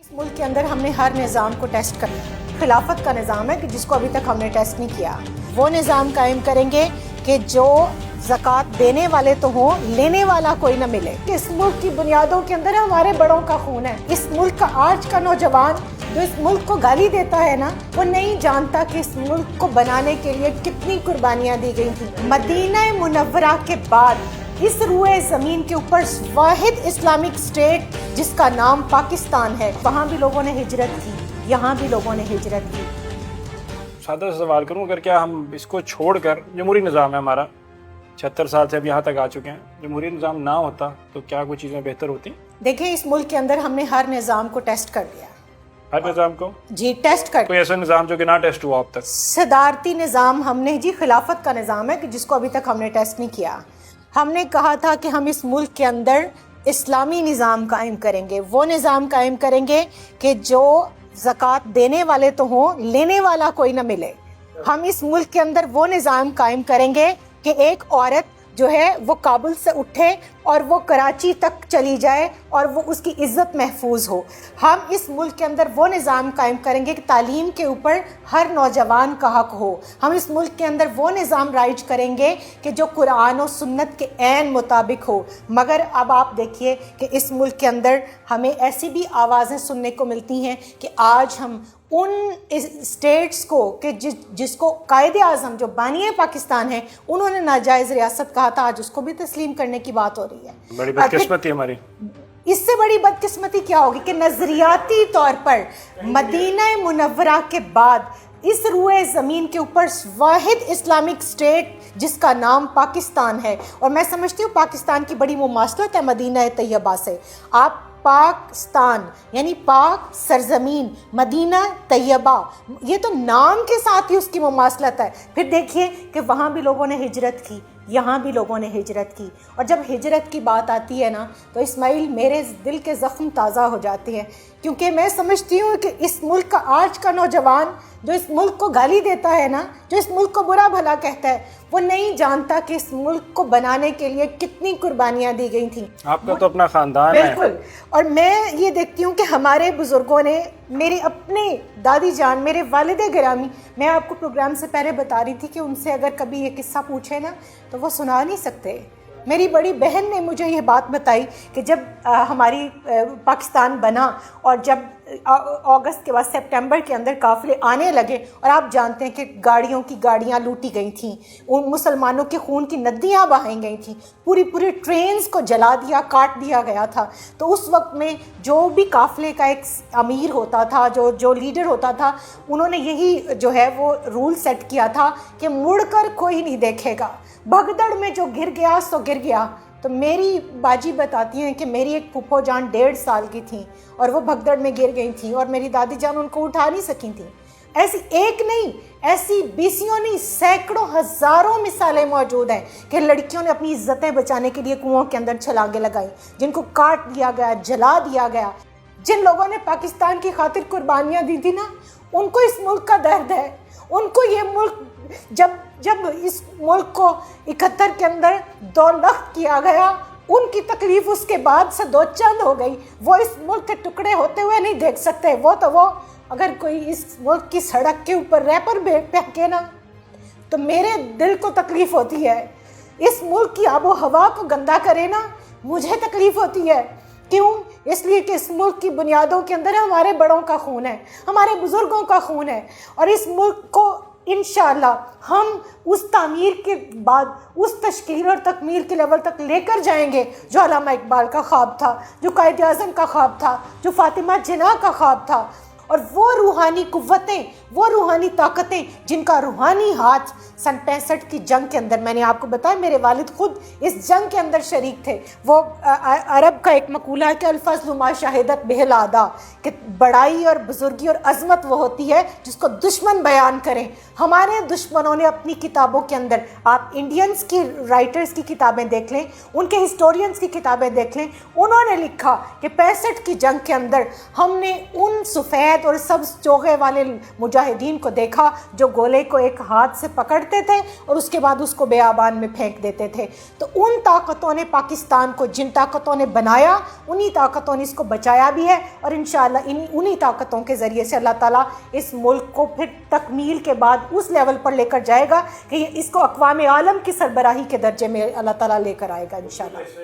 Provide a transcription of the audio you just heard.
اس ملک کے اندر ہم نے ہر نظام کو ٹیسٹ کرنا ہے. خلافت کا نظام ہے کہ جس کو ابھی تک ہم نے ٹیسٹ نہیں کیا. وہ نظام قائم کریں گے کہ جو زکوٰۃ دینے والے تو ہوں، لینے والا کوئی نہ ملے. اس ملک کی بنیادوں کے اندر ہمارے بڑوں کا خون ہے. اس ملک کا آج کا نوجوان جو اس ملک کو گالی دیتا ہے نا، وہ نہیں جانتا کہ اس ملک کو بنانے کے لیے کتنی قربانیاں دی گئی تھیں. مدینہ منورہ کے بعد اس روئے زمین کے اوپر واحد اسلامک اسٹیٹ جس کا نام پاکستان ہے، وہاں بھی لوگوں نے ہجرت کی، یہاں بھی لوگوں نے ہجرت کی. سادہ سے سوال کروں، اگر کیا ہم اس کو چھوڑ کر، جمہوری نظام ہے ہمارا، 76 سال سے اب یہاں تک آ چکے ہیں، جمہوری نظام نہ ہوتا تو کیا کوئی چیزیں بہتر ہوتی؟ دیکھیں، اس ملک کے اندر ہم نے ہر نظام کو ٹیسٹ کر لیا. ہر نظام کو؟ جی ٹیسٹ کر. کوئی ایسا نظام جو کہ نہ ٹیسٹ ہوا اب تک؟ صدارتی نظام ہم نے، جی خلافت کا نظام ہے کہ جس کو ابھی تک ہم نے ٹیسٹ نہیں کیا. ہم نے کہا تھا کہ ہم اس ملک کے اندر اسلامی نظام قائم کریں گے. وہ نظام قائم کریں گے کہ جو زکوٰۃ دینے والے تو ہوں، لینے والا کوئی نہ ملے. ہم اس ملک کے اندر وہ نظام قائم کریں گے کہ ایک عورت جو ہے وہ کابل سے اٹھے اور وہ کراچی تک چلی جائے اور وہ اس کی عزت محفوظ ہو. ہم اس ملک کے اندر وہ نظام قائم کریں گے کہ تعلیم کے اوپر ہر نوجوان کا حق ہو. ہم اس ملک کے اندر وہ نظام رائج کریں گے کہ جو قرآن و سنت کے عین مطابق ہو. مگر اب آپ دیکھیے کہ اس ملک کے اندر ہمیں ایسی بھی آوازیں سننے کو ملتی ہیں کہ آج ہم ان اسٹیٹس کو کہ جس کو قائد اعظم جو بانی پاکستان ہے انہوں نے ناجائز ریاست کہا تھا، آج اس کو بھی تسلیم کرنے کی بات ہو رہی ہے. بڑی بدقسمتی ہماری. اس سے بڑی بدقسمتی کیا ہوگی کہ نظریاتی طور پر مدینہ منورہ کے بعد اس روئے زمین کے اوپر واحد اسلامک اسٹیٹ جس کا نام پاکستان ہے، اور میں سمجھتی ہوں پاکستان کی بڑی مماثلت ہے مدینہ طیبہ سے. آپ پاکستان یعنی پاک سرزمین، مدینہ طیبہ، یہ تو نام کے ساتھ ہی اس کی مماثلت ہے. پھر دیکھیے کہ وہاں بھی لوگوں نے ہجرت کی، یہاں بھی لوگوں نے ہجرت کی. اور جب ہجرت کی بات آتی ہے نا تو اسماعیل میرے دل کے زخم تازہ ہو جاتے ہیں، کیونکہ میں سمجھتی ہوں کہ اس ملک کا آج کا نوجوان جو اس ملک کو گالی دیتا ہے نا، جو اس ملک کو برا بھلا کہتا ہے، وہ نہیں جانتا کہ اس ملک کو بنانے کے لیے کتنی قربانیاں دی گئی تھیں. آپ کا تو اپنا خاندان ہے. بالکل. اور میں یہ دیکھتی ہوں کہ ہمارے بزرگوں نے، میری اپنے دادی جان، میرے والد گرامی، میں آپ کو پروگرام سے پہلے بتا رہی تھی کہ ان سے اگر کبھی یہ قصہ پوچھے نا تو وہ سنا نہیں سکتے. میری بڑی بہن نے مجھے یہ بات بتائی کہ جب ہماری پاکستان بنا اور جب اگست کے بعد سپٹمبر کے اندر قافلے آنے لگے، اور آپ جانتے ہیں کہ گاڑیوں کی گاڑیاں لوٹی گئی تھیں، ان مسلمانوں کے خون کی ندیاں بہائیں گئی تھیں، پوری ٹرینز کو جلا دیا، کاٹ دیا گیا تھا. تو اس وقت میں جو بھی قافلے کا ایک امیر ہوتا تھا، جو لیڈر ہوتا تھا، انہوں نے یہی جو ہے وہ رول سیٹ کیا تھا کہ مڑ کر کوئی نہیں دیکھے گا، بھگدڑ میں جو گر گیا سو گر گیا. تو میری باجی بتاتی ہیں کہ میری ایک پھپھو جان 1.5 سال کی تھیں اور وہ بھگدڑ میں گر گئی تھیں، اور میری دادی جان ان کو اٹھا نہیں سکی تھیں. ایسی ایک نہیں، ایسی بیسیوں نہیں، سینکڑوں ہزاروں مثالیں موجود ہیں کہ لڑکیوں نے اپنی عزتیں بچانے کے لیے کنوؤں کے اندر چھلانگیں لگائی، جن کو کاٹ دیا گیا، جلا دیا گیا. جن لوگوں نے پاکستان کی خاطر قربانیاں دی تھی نا، ان کو اس ملک کا درد ہے. ان کو یہ ملک جب اس ملک کو 71 کے اندر 2 لخت کیا گیا، ان کی تکلیف اس کے بعد سے 2 چند ہو گئی. وہ اس ملک کے ٹکڑے ہوتے ہوئے نہیں دیکھ سکتے. وہ اگر کوئی اس ملک کی سڑک کے اوپر ریپر پھینکے نا تو میرے دل کو تکلیف ہوتی ہے. اس ملک کی آب و ہوا کو گندا کرے نا، مجھے تکلیف ہوتی ہے. کیوں؟ اس لیے کہ اس ملک کی بنیادوں کے اندر ہمارے بڑوں کا خون ہے، ہمارے بزرگوں کا خون ہے. اور اس ملک کو انشاءاللہ ہم اس تعمیر کے بعد اس تشکیل اور تکمیل کے لیول تک لے کر جائیں گے جو علامہ اقبال کا خواب تھا، جو قائد اعظم کا خواب تھا، جو فاطمہ جناح کا خواب تھا. اور وہ روحانی قوتیں، وہ روحانی طاقتیں جن کا روحانی ہاتھ سن 65 کی جنگ کے اندر، میں نے آپ کو بتایا میرے والد خود اس جنگ کے اندر شریک تھے. وہ عرب کا ایک مقولہ ہے کہ الفضل ما شہدت بہ الاعداء، کہ بڑائی اور بزرگی اور عظمت وہ ہوتی ہے جس کو دشمن بیان کریں. ہمارے دشمنوں نے اپنی کتابوں کے اندر، آپ انڈینز کی رائٹرز کی کتابیں دیکھ لیں، ان کے ہسٹورینز کی کتابیں دیکھ لیں، انہوں نے لکھا کہ 65 کی جنگ کے اندر ہم نے ان سفید سفید اور سبز چوغے والے مجاہدین کو دیکھا جو گولے کو ایک ہاتھ سے پکڑتے تھے اور اس کے بعد اس کو بیابان میں پھینک دیتے تھے. تو ان طاقتوں نے پاکستان کو، جن طاقتوں نے بنایا، انہی طاقتوں نے اس کو بچایا بھی ہے، اور انشاءاللہ انہی طاقتوں کے ذریعے سے اللہ تعالیٰ اس ملک کو پھر تکمیل کے بعد اس لیول پر لے کر جائے گا کہ اس کو اقوام عالم کی سربراہی کے درجے میں اللہ تعالیٰ لے کر آئے گا انشاءاللہ.